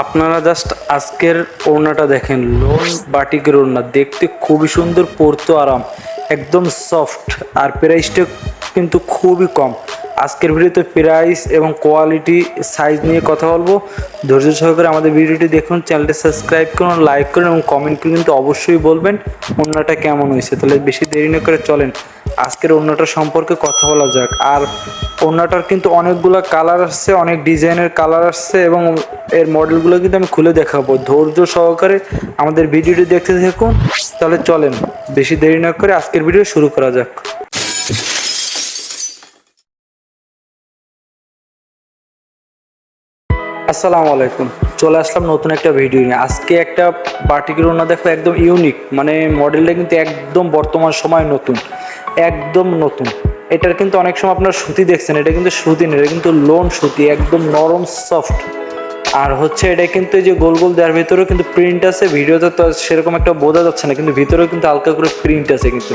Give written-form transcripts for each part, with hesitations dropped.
আপনারা জাস্ট আজকের ওড়নাটা দেখেন, লোন বাটিকের ওড়না দেখতে খুবই সুন্দর, পরতে আরাম, একদম সফট, আর প্রাইসটা কিন্তু খুবই কম। আজকের ভিডিওতে প্রাইস এবং কোয়ালিটি সাইজ নিয়ে কথা বলবো। ধৈর্য সহকারে আমাদের ভিডিওটি দেখুন, চ্যানেলটি সাবস্ক্রাইব করুন, লাইক করুন এবং কমেন্ট করে কিন্তু অবশ্যই বলবেন ওড়নাটা কেমন হয়েছে। তাহলে বেশি দেরি না করে চলেন আজকের ওড়নাটা সম্পর্কে কথা বলা যাক। আর ওড়নাটার কিন্তু অনেকগুলো কালার আসছে, অনেক ডিজাইনের কালার আসছে এবং এর মডেলগুলো কিন্তু আমি খুলে দেখাবো। ধৈর্য সহকারে আমাদের ভিডিওটি দেখতে থাকুন। তাহলে চলেন বেশি দেরি না করে আজকের ভিডিও শুরু করা যাক। আসসালামু আলাইকুম, চলে আসলাম নতুন একটা ভিডিও নিয়ে। আজকে একটা বাটিকের ওড়না দেখো, একদম ইউনিক, মানে মডেলটা কিন্তু একদম বর্তমান সময় নতুন, একদম নতুন। এটার কিন্তু অনেক সময় আপনার সুতি দেখছেন, এটা কিন্তু সুতি না, এটা কিন্তু লোন সুতি, একদম নরম সফট। আর হচ্ছে এটা কিন্তু এই যে গোল গোল দেওয়ার ভিতরেও কিন্তু প্রিন্ট আছে, ভিডিওতে তো সেরকম একটা বোঝা যাচ্ছে না, কিন্তু ভিতরেও কিন্তু হালকা করে প্রিন্ট আছে। কিন্তু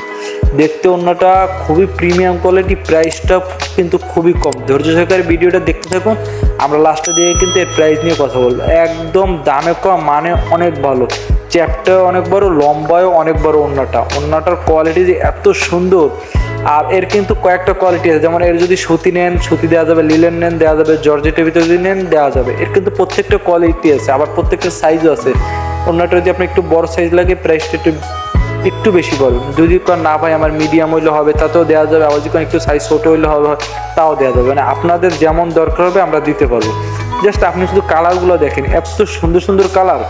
দেখতে ওড়নাটা খুবই প্রিমিয়াম কোয়ালিটি, প্রাইসটা কিন্তু খুবই কম। ধৈর্য সহকারে ভিডিওটা দেখতে থাকুন, আমরা লাস্টে দিয়ে কিন্তু এর প্রাইস নিয়ে কথা বলবো। একদম দামে কম, মানে অনেক ভালো, চ্যাপটা অনেক বড়, লম্বায়ও অনেক বড়। ওড়নাটার কোয়ালিটি যে এত সুন্দর। আর এর কিন্তু কয়েকটা কোয়ালিটি আছে, যেমন এর যদি সুতি নেন সুতি দেওয়া যাবে, লিলেন নেন দেওয়া যাবে, জর্জেটের ভিতরে যদি নেন দেওয়া যাবে। এর কিন্তু প্রত্যেকটা কোয়ালিটি আছে, আবার প্রত্যেকটা সাইজও আছে। ওড়নাটা যদি আপনি একটু বড় সাইজ লাগে প্রাইসটা একটু বেশি পড়বে। যদি না ভাই আমার মিডিয়াম হইলে হবে তাতেও দেওয়া যাবে, আবার যদি একটু সাইজ ছোটো হইলে হবে তাও দেওয়া যাবে। মানে আপনাদের যেমন দরকার হবে আমরা দিতে পারবো। জাস্ট আপনি শুধু কালারগুলো দেখেন, এত সুন্দর সুন্দর কালার।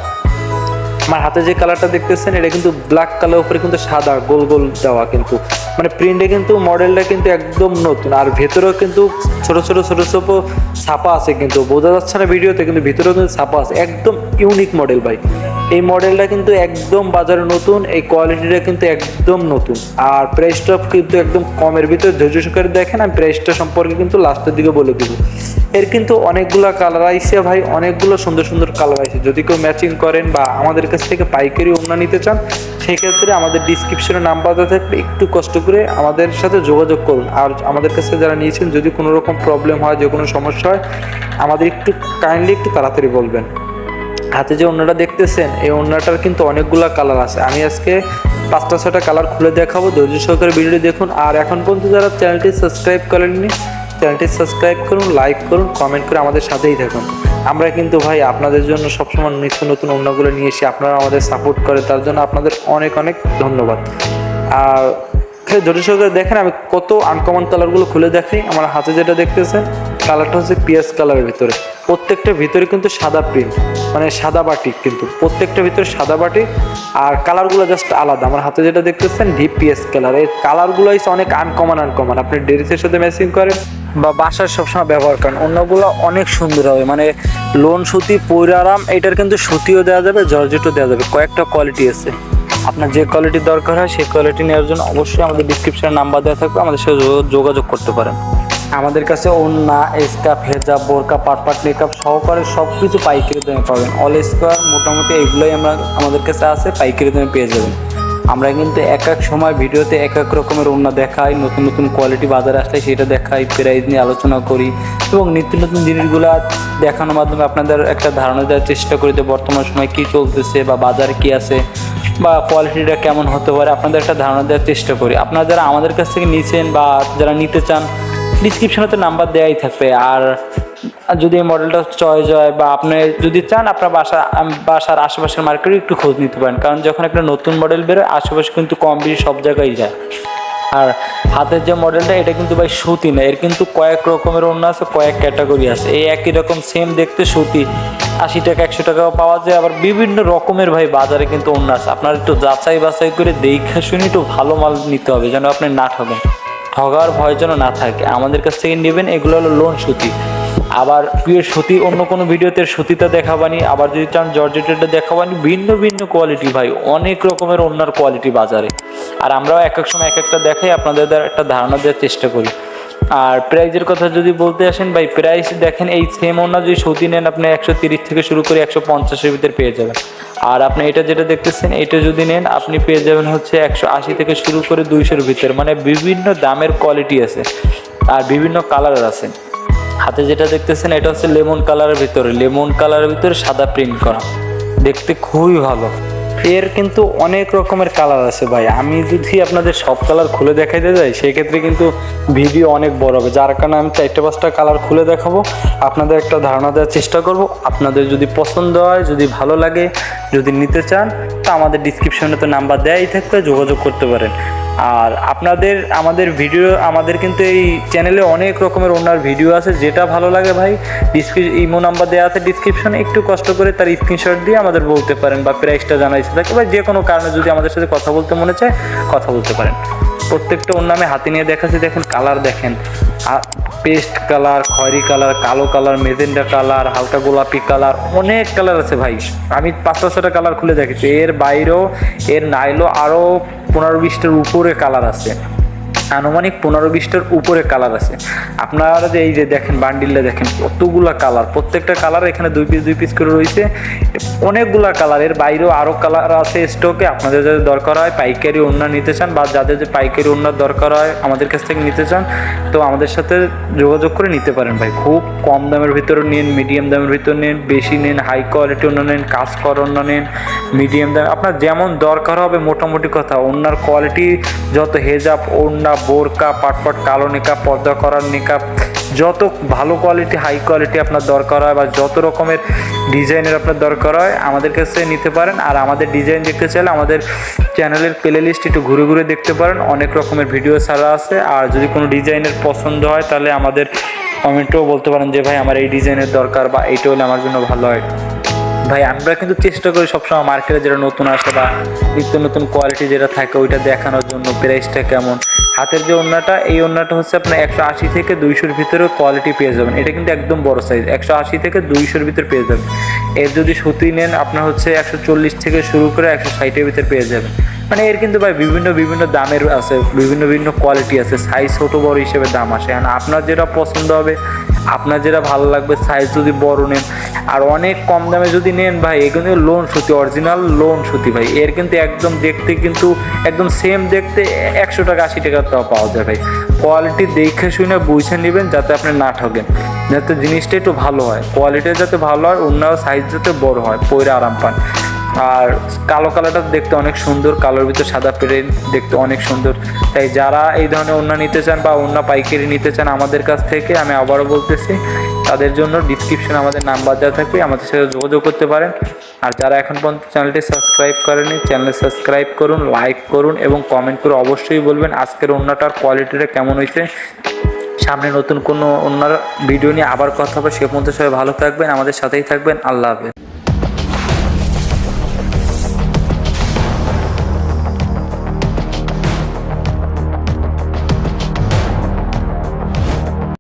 আমার হাতে যে কালারটা দেখতেছেন এটা কিন্তু ব্ল্যাক কালার, উপরে কিন্তু সাদা গোল গোল দেওয়া, কিন্তু মানে প্রিন্টে কিন্তু মডেলটা কিন্তু একদম নতুন। আর ভেতরেও কিন্তু ছোট ছোট ছোট ছোট ছাপা আছে, কিন্তু বোঝা যাচ্ছে না ভিডিওতে, কিন্তু ভিতরেও কিন্তু ছাপা আছে। একদম ইউনিক মডেল ভাই, এই মডেলটা কিন্তু একদম বাজারে নতুন, এই কোয়ালিটিটা কিন্তু একদম নতুন। আর প্রাইসটা কিন্তু একদম কমের ভিতরে। ধৈর্য সহকারে দেখেন, আমি প্রাইসটা সম্পর্কে কিন্তু লাস্টের দিকে বলে দিব। এর কিন্তু অনেকগুলো কালার আইছে ভাই, অনেকগুলো সুন্দর সুন্দর কালার আইছে। যদি কেউ ম্যাচিং করেন বা আমাদের কাছ থেকে পাইকারি ওড়না নিতে চান, সেক্ষেত্রে আমাদের ডিসক্রিপশনে নাম্বার দেওয়া থাকলে একটু কষ্ট করে আমাদের সাথে যোগাযোগ করুন। আর আমাদের কাছে যারা নিয়েছেন, যদি কোনো রকম প্রবলেম হয়, যে কোনো সমস্যা হয়, আমাদের একটু কাইন্ডলি একটু তাড়াতাড়ি বলবেন। হাতে যে ওড়নাটা দেখতেছেন, এই ওড়নাটার কিন্তু অনেকগুলো কালার আছে। আমি আজকে 5টা 6টা কালার খুলে দেখাবো। ধৈর্য সহকারে ভিডিওটি দেখুন। আর এখন পর্যন্ত যারা চ্যানেলটি সাবস্ক্রাইব করেননি, চ্যানেলটি সাবস্ক্রাইব করুন, লাইক করুন, কমেন্ট করে আমাদের সাথেই থাকুন। আমরা কিন্তু ভাই আপনাদের জন্য সবসময় নিত্য নতুন ওড়নাগুলো নিয়ে এসে আপনারা আমাদের সাপোর্ট করে, তার জন্য আপনাদের অনেক অনেক ধন্যবাদ। আর ধৈর্য সহকারে দেখেন, আমি কত আনকমন কালারগুলো খুলে দেখাই। আমার হাতে যেটা দেখতেছেন কালারটা হচ্ছে পিয়াজ কালারের ভিতরে, প্রত্যেকটার ভিতরে কিন্তু সাদা প্রিন্ট, মানে সাদা বাটিক, কিন্তু প্রত্যেকটার ভিতরে সাদা বাটিক। আর কালারগুলো জাস্ট আলাদা। আমার হাতে যেটা দেখতেছেন ডিপ পিএস কালার, এই কালারগুলো হচ্ছে অনেক আনকমন। আপনি ড্রেসের সাথে ম্যাচিং করেন বা বাসায় সবসময় ব্যবহার করেন, অন্যগুলো অনেক সুন্দর হবে। মানে লোন সুতি, পরে আরাম। এটার কিন্তু সুতিও দেওয়া যাবে, জর্জেটও দেওয়া যাবে, কয়েকটা কোয়ালিটি আছে। আপনার যে কোয়ালিটির দরকার হয় সেই কোয়ালিটি নেওয়ার জন্য অবশ্যই আমাদের ডিসক্রিপশনে নাম্বার দেওয়া থাকবে, আমাদের সাথে যোগাযোগ করতে পারেন। আমাদের কাছে ওড়না, স্কার্ফ, হেজাব, বোরকা, পাটপাট, মেকআপ সহকারে সব কিছু পাইকারি দামে পাবেন। অল স্কোয়ার মোটামুটি এইগুলোই আমাদের কাছে আছে, পাইকারি দামে পেয়ে যাবেন। আমরা কিন্তু এক এক সময় ভিডিওতে এক এক রকমের ওড়না দেখাই, নতুন নতুন কোয়ালিটি বাজারে আসলে সেটা দেখাই, প্রাইস নিয়ে আলোচনা করি এবং নিত্য নতুন জিনিসগুলো দেখানোর মাধ্যমে আপনাদের একটা ধারণা দেওয়ার চেষ্টা করি যে বর্তমান সময় কী চলতেছে বা বাজারে কী আছে বা কোয়ালিটিটা কেমন হতে পারে, আপনাদের একটা ধারণা দেওয়ার চেষ্টা করি। আপনারা যারা আমাদের কাছ থেকে নিয়েছেন বা যারা নিতে চান, ডিসক্রিপশনে তো নাম্বার দেওয়াই থাকবে। আর যদি এই মডেলটা চয়েস হয় বা আপনি যদি চান, আপনার বাসার আশেপাশের মার্কেটে একটু খোঁজ নিতে পারেন, কারণ যখন একটা নতুন মডেল বেরোয় আশেপাশে কিন্তু কম বেশি সব জায়গায় যায়। আর হাতের যে মডেলটা এটা কিন্তু ভাই সুতি না, এর কিন্তু কয়েক রকমের ওড়না আছে, কয়েক ক্যাটাগরি আছে। এই একই রকম সেম দেখতে সুতি 80 টাকা 100 টাকাও পাওয়া যায়, আবার বিভিন্ন রকমের ভাই বাজারে কিন্তু ওড়না আছে। আপনার একটু যাচাই বাছাই করে দেখে শুনে একটু ভালো মাল নিতে হবে, যেন আপনি না ঠকেন, ঠগার ভয় যেন না থাকে। আমাদের কাছ থেকে নেবেন, এগুলো হলো লোন সুতি। আবার পিওর সুতি অন্য কোনো ভিডিওতে সুতিটা দেখাবানি, আবার যদি চান জর্জেটেরটা দেখাবানি। ভিন্ন ভিন্ন কোয়ালিটি ভাই, অনেক রকমের ওড়নার কোয়ালিটি বাজারে। আর আমরাও এক এক সময় এক একটা দেখাই, আপনাদের একটা ধারণা দেওয়ার চেষ্টা করি। আর প্রাইজের কথা যদি বলতে আসেন ভাই, প্রাইস দেখেন এই সেম ওড়না যদি সুতি নেন আপনি 130 থেকে শুরু করে 150-এর ভিতরে পেয়ে যাবেন। আর আপনি এটা যেটা দেখতেছেন এটা যদি নেন আপনি পেয়ে যাবেন হচ্ছে 180 থেকে শুরু করে 200-এর ভিতরে। মানে বিভিন্ন দামের কোয়ালিটি আছে আর বিভিন্ন কালার আছে। হাতে যেটা দেখতেছেন এটা হচ্ছে লেমন কালারের ভিতরে সাদা প্রিন্ট করা, দেখতে খুবই ভালো। এর কিন্তু অনেক রকমের কালার আছে ভাই, আমি যদি আপনাদের সব কালার খুলে দেখাইতে যাই সেক্ষেত্রে কিন্তু ভিডিও অনেক বড় হবে, যার কারণে আমি 4-5টা কালার খুলে দেখাবো, আপনাদের একটা ধারণা দেওয়ার চেষ্টা করব। আপনাদের যদি পছন্দ হয়, যদি ভালো লাগে, যদি নিতে চান, তা আমাদের ডিসক্রিপশনে তো নাম্বার দেওয়াই থাকবে, যোগাযোগ করতে পারেন। আর আমাদের কিন্তু এই চ্যানেলে অনেক রকমের ওনার ভিডিও আছে, যেটা ভালো লাগে ভাই ইমো নাম্বার দেওয়া আছে ডিসক্রিপশনে, একটু কষ্ট করে তার স্ক্রিনশট দিয়ে আমাদের বলতে পারেন বা প্রাইসটা জানাইতে থাকে বা যে কোনো কারণে যদি আমাদের সাথে কথা বলতে মনে চায় কথা বলতে পারেন। প্রত্যেকটা ওর নামে হাতে নিয়ে দেখাচ্ছি, দেখেন কালার দেখেন, পেস্ট কালার, খয়েরি কালার, কালো কালার, মেজেন্ডা কালার, হালকা গোলাপি কালার, অনেক কালার আছে ভাই। আমি 5-6টা কালার খুলে দেখেছি, এর বাইরেও এর নাইলো আরও 15-20টার উপরে কালার আছে, আনুমানিক 15-20টার উপরে কালার আছে। আপনারা যে এই যে দেখেন বান্ডিলটা দেখেন কতগুলা কালার, প্রত্যেকটা কালার এখানে 2 পিস করে রয়েছে, অনেকগুলা কালার। এর বাইরেও আরও কালার আছে স্টকে, আপনাদের যদি দরকার হয় পাইকারি ওড়না নিতে চান বা যাদের যে পাইকারি ওড়নার দরকার হয় আমাদের কাছ থেকে নিতে চান, তো আমাদের সাথে যোগাযোগ করে নিতে পারেন ভাই। খুব কম দামের ভিতরে নিন, মিডিয়াম দামের ভিতরে নিন, বেশি নিন, হাই কোয়ালিটি ওড়না নিন, কাজ করা ওড়না নিন, মিডিয়াম দাম, আপনার যেমন দরকার হবে। মোটামুটি কথা, ওড়নার কোয়ালিটি যত হেজাব, ওড়না, বোরকা, পাটপাট, কালো নিকাব, পর্দা করার নিকাব, যত ভালো কোয়ালিটি, হাই কোয়ালিটি আপনার দরকার হয় বা যত রকমের ডিজাইনের আপনার দরকার হয় আমাদের কাছে নিতে পারেন। আর আমাদের ডিজাইন দেখতে চাইলে আমাদের চ্যানেলের প্লে লিস্ট একটু ঘুরে ঘুরে দেখতে পারেন, অনেক রকমের ভিডিও ছাড়া আছে। আর যদি কোনো ডিজাইনের পছন্দ হয় তাহলে আমাদের কমেন্টেও বলতে পারেন যে ভাই আমার এই ডিজাইনের দরকার বা এইটা হলে আমার জন্য ভালো হয়। ভাই আমরা কিন্তু চেষ্টা করি সবসময় মার্কেটে যেটা নতুন আসে বা নিত্য নতুন কোয়ালিটি যেটা থাকে ওইটা দেখানোর জন্য, প্রাইসটা কেমন। হাতের যে ওড়নাটা, এই ওড়নাটা হচ্ছে আপনার 180 থেকে 200-র ভিতরে কোয়ালিটি পেয়ে যাবেন, এটা কিন্তু একদম বড় সাইজ, 180 থেকে 200-র ভিতরে পেয়ে যাবেন। এর যদি সুতি নেন আপনার হচ্ছে 140 থেকে শুরু করে 160-এর ভিতরে পেয়ে যাবেন। মানে এর কিন্তু ভাই বিভিন্ন দামের আছে, বিভিন্ন কোয়ালিটি আছে, সাইজ ছোট বড় হিসেবে দাম আসে। আর আপনার যেটা পছন্দ হবে, আপনার যেটা ভালো লাগবে, সাইজ যদি বড় নেন আর অনেক কম দামে যদি নেন ভাই, এ কিন্তু লোন সুতি, অরিজিনাল লোন সুতি ভাই। এর কিন্তু একদম দেখতে কিন্তু একদম সেম দেখতে, 100 টাকা 80 টাকা তাও পাওয়া যায় ভাই। কোয়ালিটি দেখে শুনে বুঝে নেবেন যাতে আপনি না ঠকেন, যাতে জিনিসটা একটু ভালো হয়, কোয়ালিটি যাতে ভালো হয়, অন্য সাইজ যাতে বড় হয়, পরে আরাম পান। আর কালো কালারটা দেখতে অনেক সুন্দর, কালোর ভিতর সাদা প্রিন্ট দেখতে অনেক সুন্দর। তাই যারা এই ধরনের ওড়না নিতে চান বা ওড়না পাইকারি নিতে চান আমাদের কাছ থেকে, আমি আবারও বলতেছি, তাদের জন্য ডিসক্রিপশনে আমাদের নাম্বার দেওয়া থাকবে, আমাদের সাথে যোগাযোগ করতে পারেন। আর যারা এখন পর্যন্ত চ্যানেলটি সাবস্ক্রাইব করেনি, চ্যানেল সাবস্ক্রাইব করুন, লাইক করুন এবং কমেন্ট করে অবশ্যই বলবেন আজকের ওড়নাটার কোয়ালিটিটা কেমন হয়েছে। সামনে নতুন কোনো ওড়নার ভিডিও নিয়ে আবার কথা হবে, সে পর্যন্ত সবাই ভালো থাকবেন, আমাদের সাথেই থাকবেন। আল্লাহ হাফেজ।